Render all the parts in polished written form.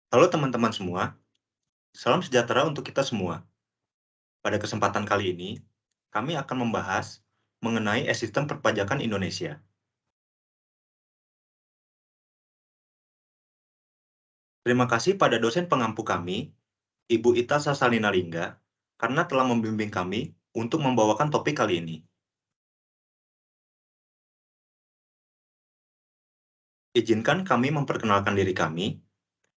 Halo teman-teman semua, salam sejahtera untuk kita semua. Pada kesempatan kali ini, kami akan membahas mengenai sistem perpajakan Indonesia. Terima kasih pada dosen pengampu kami, Ibu Ita Sasalina Lingga, karena telah membimbing kami untuk membawakan topik kali ini. Izinkan kami memperkenalkan diri kami.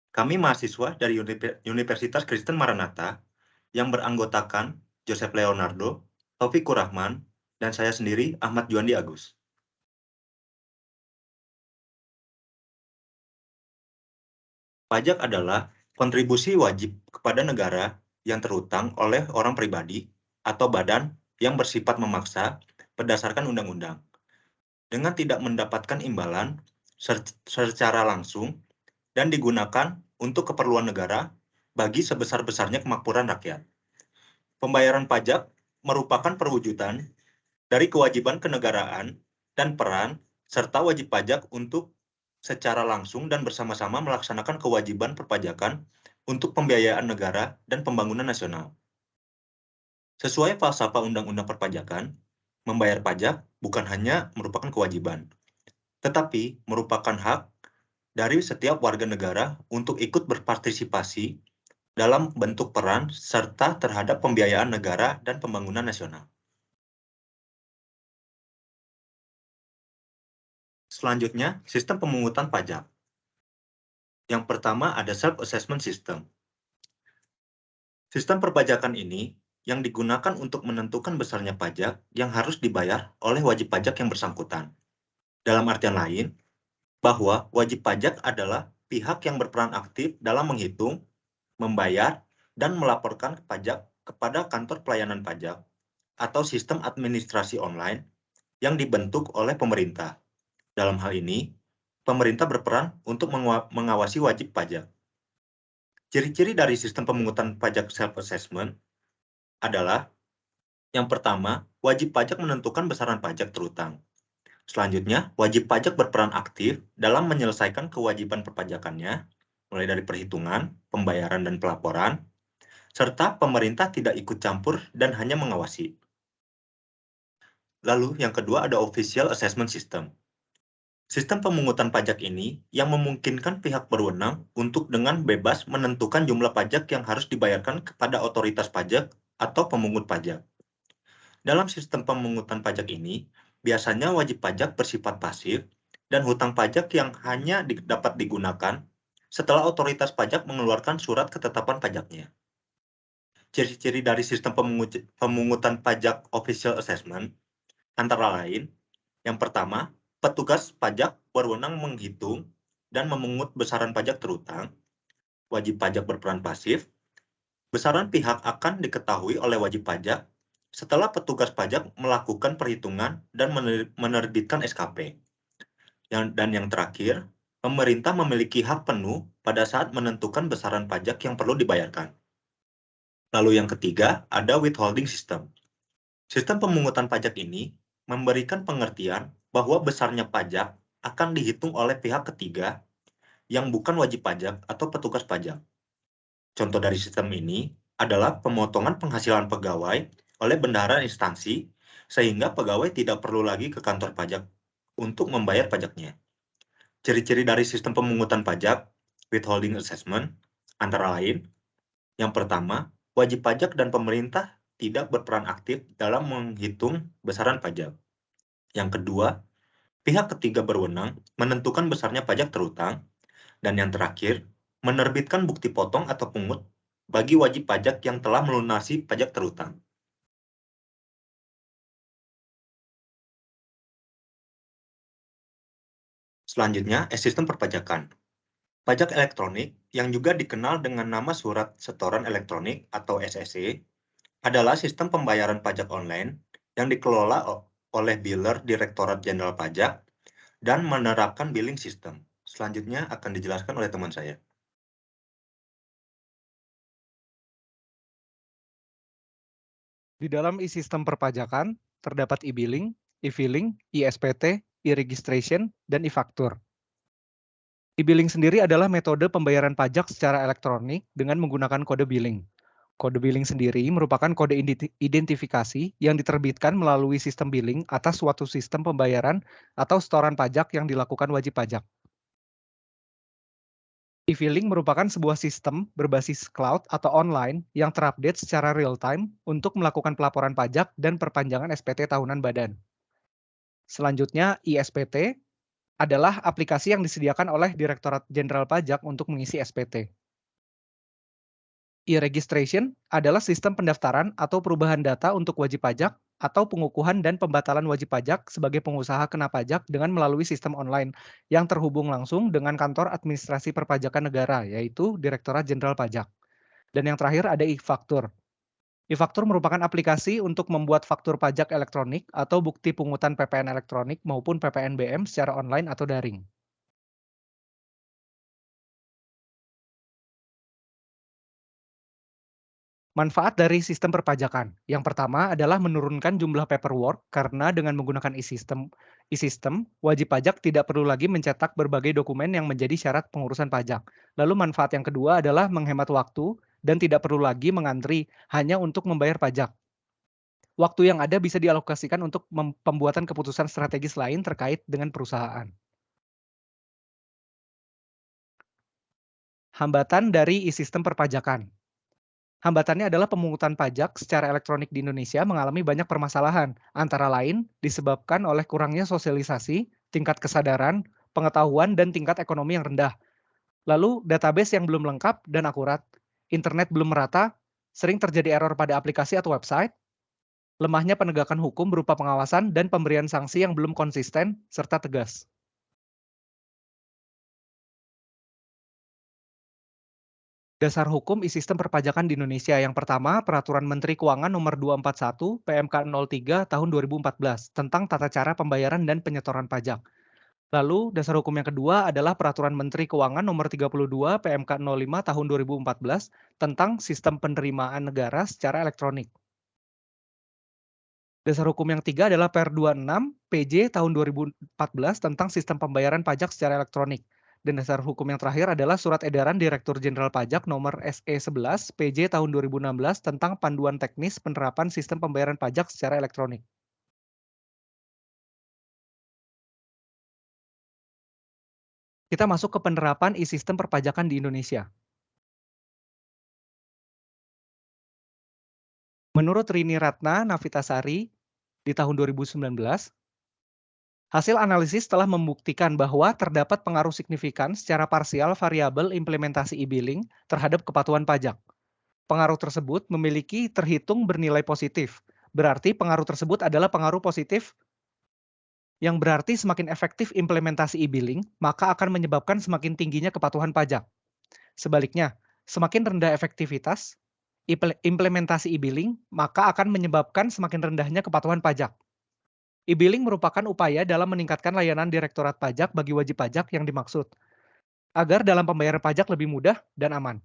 Kami mahasiswa dari Universitas Kristen Maranatha yang beranggotakan Joseph Leonardo, Taufikur Rahman, dan saya sendiri Ahmad Juandi Agus. Pajak adalah kontribusi wajib kepada negara yang terutang oleh orang pribadi atau badan yang bersifat memaksa berdasarkan undang-undang, dengan tidak mendapatkan imbalan secara langsung dan digunakan untuk keperluan negara bagi sebesar-besarnya kemakmuran rakyat. Pembayaran pajak merupakan perwujudan dari kewajiban kenegaraan dan peran serta wajib pajak untuk secara langsung dan bersama-sama melaksanakan kewajiban perpajakan untuk pembiayaan negara dan pembangunan nasional. Sesuai falsafah Undang-Undang Perpajakan, membayar pajak bukan hanya merupakan kewajiban, tetapi merupakan hak dari setiap warga negara untuk ikut berpartisipasi dalam bentuk peran serta terhadap pembiayaan negara dan pembangunan nasional. Selanjutnya, sistem pemungutan pajak. Yang pertama ada self-assessment system. Sistem perpajakan ini yang digunakan untuk menentukan besarnya pajak yang harus dibayar oleh wajib pajak yang bersangkutan. Dalam artian lain, bahwa wajib pajak adalah pihak yang berperan aktif dalam menghitung, membayar, dan melaporkan pajak kepada kantor pelayanan pajak atau sistem administrasi online yang dibentuk oleh pemerintah. Dalam hal ini, pemerintah berperan untuk mengawasi wajib pajak. Ciri-ciri dari sistem pemungutan pajak self-assessment adalah yang pertama, wajib pajak menentukan besaran pajak terutang. Selanjutnya, wajib pajak berperan aktif dalam menyelesaikan kewajiban perpajakannya, mulai dari perhitungan, pembayaran, dan pelaporan, serta pemerintah tidak ikut campur dan hanya mengawasi. Lalu, yang kedua ada Official Assessment System. Sistem pemungutan pajak ini yang memungkinkan pihak berwenang untuk dengan bebas menentukan jumlah pajak yang harus dibayarkan kepada otoritas pajak atau pemungut pajak. Dalam sistem pemungutan pajak ini, biasanya wajib pajak bersifat pasif dan hutang pajak yang hanya dapat digunakan setelah otoritas pajak mengeluarkan surat ketetapan pajaknya. Ciri-ciri dari sistem pemungutan pajak official assessment antara lain, yang pertama, petugas pajak berwenang menghitung dan memungut besaran pajak terutang, wajib pajak berperan pasif, besaran pihak akan diketahui oleh wajib pajak setelah petugas pajak melakukan perhitungan dan menerbitkan SKP. Dan yang terakhir, pemerintah memiliki hak penuh pada saat menentukan besaran pajak yang perlu dibayarkan. Lalu yang ketiga, ada withholding system. Sistem pemungutan pajak ini memberikan pengertian bahwa besarnya pajak akan dihitung oleh pihak ketiga yang bukan wajib pajak atau petugas pajak. Contoh dari sistem ini adalah pemotongan penghasilan pegawai oleh bendahara instansi, sehingga pegawai tidak perlu lagi ke kantor pajak untuk membayar pajaknya. Ciri-ciri dari sistem pemungutan pajak, withholding assessment, antara lain, yang pertama, wajib pajak dan pemerintah tidak berperan aktif dalam menghitung besaran pajak. Yang kedua, pihak ketiga berwenang menentukan besarnya pajak terutang. Dan yang terakhir, menerbitkan bukti potong atau pungut bagi wajib pajak yang telah melunasi pajak terutang. Selanjutnya, sistem perpajakan. Pajak elektronik, yang juga dikenal dengan nama Surat Setoran Elektronik atau SSE, adalah sistem pembayaran pajak online yang dikelola oleh Biller Direktorat Jenderal Pajak dan menerapkan billing system. Selanjutnya akan dijelaskan oleh teman saya. Di dalam e-sistem perpajakan, terdapat e-billing, e-filing, e-SPT, e-registration, dan e-faktur. E-billing sendiri adalah metode pembayaran pajak secara elektronik dengan menggunakan kode billing. Kode billing sendiri merupakan kode identifikasi yang diterbitkan melalui sistem billing atas suatu sistem pembayaran atau setoran pajak yang dilakukan wajib pajak. E-filing merupakan sebuah sistem berbasis cloud atau online yang terupdate secara real-time untuk melakukan pelaporan pajak dan perpanjangan SPT tahunan badan. Selanjutnya, ISPT adalah aplikasi yang disediakan oleh Direktorat Jenderal Pajak untuk mengisi SPT. E-registration adalah sistem pendaftaran atau perubahan data untuk wajib pajak atau pengukuhan dan pembatalan wajib pajak sebagai pengusaha kena pajak dengan melalui sistem online yang terhubung langsung dengan kantor administrasi perpajakan negara, yaitu Direktorat Jenderal Pajak. Dan yang terakhir ada e-faktur. E-faktur merupakan aplikasi untuk membuat faktur pajak elektronik atau bukti pungutan PPN elektronik maupun PPNBM secara online atau daring. Manfaat dari sistem perpajakan. Yang pertama adalah menurunkan jumlah paperwork karena dengan menggunakan e-system, wajib pajak tidak perlu lagi mencetak berbagai dokumen yang menjadi syarat pengurusan pajak. Lalu manfaat yang kedua adalah menghemat waktu dan tidak perlu lagi mengantri hanya untuk membayar pajak. Waktu yang ada bisa dialokasikan untuk pembuatan keputusan strategis lain terkait dengan perusahaan. Hambatan dari e-system perpajakan. Hambatannya adalah pemungutan pajak secara elektronik di Indonesia mengalami banyak permasalahan, antara lain disebabkan oleh kurangnya sosialisasi, tingkat kesadaran, pengetahuan, dan tingkat ekonomi yang rendah. Lalu, database yang belum lengkap dan akurat, internet belum merata, sering terjadi error pada aplikasi atau website, lemahnya penegakan hukum berupa pengawasan dan pemberian sanksi yang belum konsisten serta tegas. Dasar hukum e-sistem perpajakan di Indonesia. Yang pertama, Peraturan Menteri Keuangan Nomor 241 PMK 03 Tahun 2014 tentang tata cara pembayaran dan penyetoran pajak. Lalu, dasar hukum yang kedua adalah Peraturan Menteri Keuangan Nomor 32 PMK 05 Tahun 2014 tentang sistem penerimaan negara secara elektronik. Dasar hukum yang ketiga adalah Per 26 PJ tahun 2014 tentang sistem pembayaran pajak secara elektronik. Dan dasar hukum yang terakhir adalah Surat Edaran Direktur Jenderal Pajak nomor SE 11 PJ tahun 2016 tentang panduan teknis penerapan sistem pembayaran pajak secara elektronik. Kita masuk ke penerapan e-sistem perpajakan di Indonesia. Menurut Rini Ratna Navitasari di tahun 2019, hasil analisis telah membuktikan bahwa terdapat pengaruh signifikan secara parsial variabel implementasi e-billing terhadap kepatuhan pajak. Pengaruh tersebut memiliki terhitung bernilai positif. Berarti pengaruh tersebut adalah pengaruh positif yang berarti semakin efektif implementasi e-billing, maka akan menyebabkan semakin tingginya kepatuhan pajak. Sebaliknya, semakin rendah efektivitas implementasi e-billing, maka akan menyebabkan semakin rendahnya kepatuhan pajak. E-billing merupakan upaya dalam meningkatkan layanan Direktorat Pajak bagi wajib pajak yang dimaksud, agar dalam pembayaran pajak lebih mudah dan aman.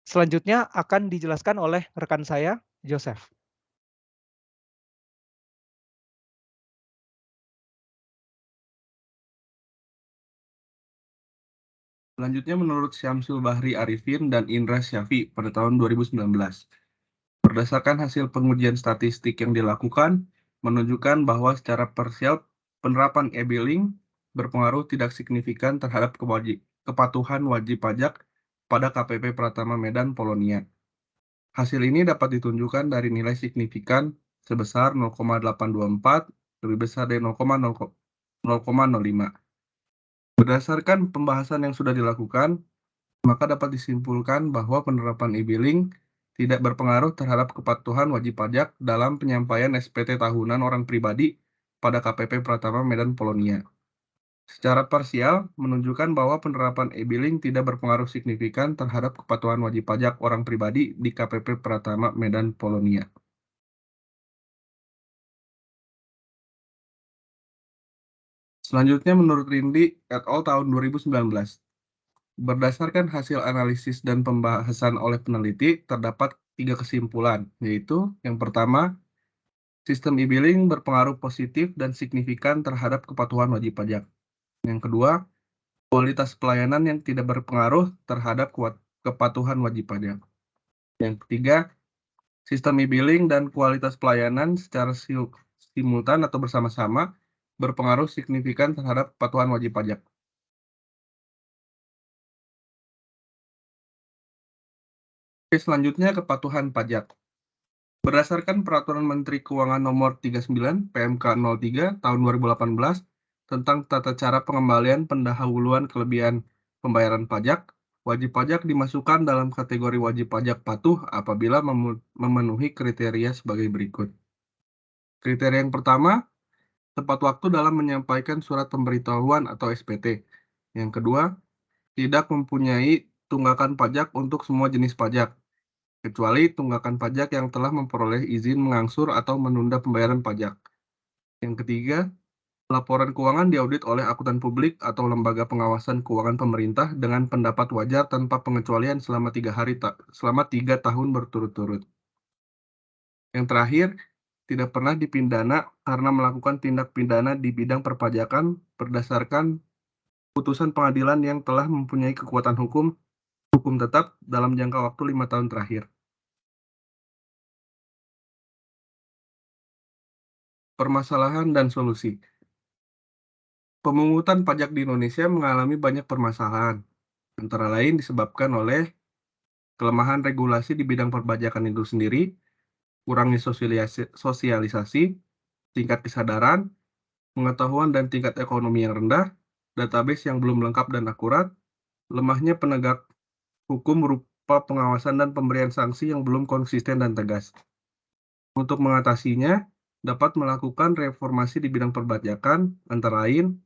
Selanjutnya akan dijelaskan oleh rekan saya, Joseph. Selanjutnya menurut Syamsul Bahri Arifin dan Indra Syafi pada tahun 2019. Berdasarkan hasil pengujian statistik yang dilakukan, menunjukkan bahwa secara parsial penerapan e-billing berpengaruh tidak signifikan terhadap kepatuhan wajib pajak pada KPP Pratama Medan Polonia. Hasil ini dapat ditunjukkan dari nilai signifikan sebesar 0,824 lebih besar dari 0,05. Berdasarkan pembahasan yang sudah dilakukan, maka dapat disimpulkan bahwa penerapan e-billing tidak berpengaruh terhadap kepatuhan wajib pajak dalam penyampaian SPT tahunan orang pribadi pada KPP Pratama Medan Polonia. Secara parsial, menunjukkan bahwa penerapan e-billing tidak berpengaruh signifikan terhadap kepatuhan wajib pajak orang pribadi di KPP Pratama Medan Polonia. Selanjutnya menurut Rindi et al. Tahun 2019. Berdasarkan hasil analisis dan pembahasan oleh peneliti, terdapat 3 kesimpulan, yaitu yang pertama, sistem e-billing berpengaruh positif dan signifikan terhadap kepatuhan wajib pajak. Yang kedua, kualitas pelayanan yang tidak berpengaruh terhadap kepatuhan wajib pajak. Yang ketiga, sistem e-billing dan kualitas pelayanan secara simultan atau bersama-sama berpengaruh signifikan terhadap kepatuhan wajib pajak. Oke, selanjutnya kepatuhan pajak. Berdasarkan Peraturan Menteri Keuangan Nomor 39 PMK 03 Tahun 2018 tentang tata cara pengembalian pendahuluan kelebihan pembayaran pajak, wajib pajak dimasukkan dalam kategori wajib pajak patuh apabila memenuhi kriteria sebagai berikut. Kriteria yang pertama, tepat waktu dalam menyampaikan surat pemberitahuan atau SPT. Yang kedua, tidak mempunyai tunggakan pajak untuk semua jenis pajak, kecuali tunggakan pajak yang telah memperoleh izin mengangsur atau menunda pembayaran pajak. Yang ketiga, laporan keuangan diaudit oleh akuntan publik atau lembaga pengawasan keuangan pemerintah dengan pendapat wajar tanpa pengecualian selama 3 tahun berturut-turut. Yang terakhir, tidak pernah dipidana karena melakukan tindak pidana di bidang perpajakan berdasarkan putusan pengadilan yang telah mempunyai kekuatan hukum tetap dalam jangka waktu 5 tahun terakhir. Permasalahan dan solusi. Pemungutan pajak di Indonesia mengalami banyak permasalahan, antara lain disebabkan oleh kelemahan regulasi di bidang perpajakan itu sendiri, kurangnya sosialisasi, tingkat kesadaran, pengetahuan dan tingkat ekonomi yang rendah, database yang belum lengkap dan akurat, lemahnya penegak hukum berupa pengawasan dan pemberian sanksi yang belum konsisten dan tegas. Untuk mengatasinya, dapat melakukan reformasi di bidang perpajakan, antara lain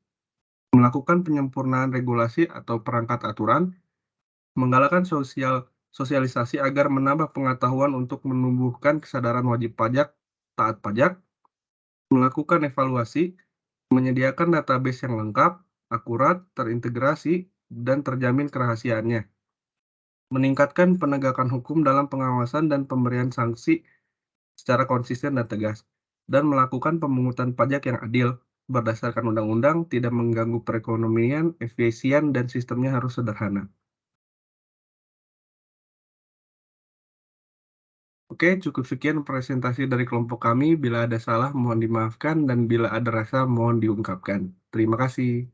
melakukan penyempurnaan regulasi atau perangkat aturan, menggalakkan sosialisasi agar menambah pengetahuan untuk menumbuhkan kesadaran wajib pajak, taat pajak, melakukan evaluasi, menyediakan database yang lengkap, akurat, terintegrasi, dan terjamin kerahasiaannya, meningkatkan penegakan hukum dalam pengawasan dan pemberian sanksi secara konsisten dan tegas, dan melakukan pemungutan pajak yang adil, berdasarkan undang-undang, tidak mengganggu perekonomian, efisien, dan sistemnya harus sederhana. Oke, cukup sekian presentasi dari kelompok kami. Bila ada salah, mohon dimaafkan, dan bila ada rasa, mohon diungkapkan. Terima kasih.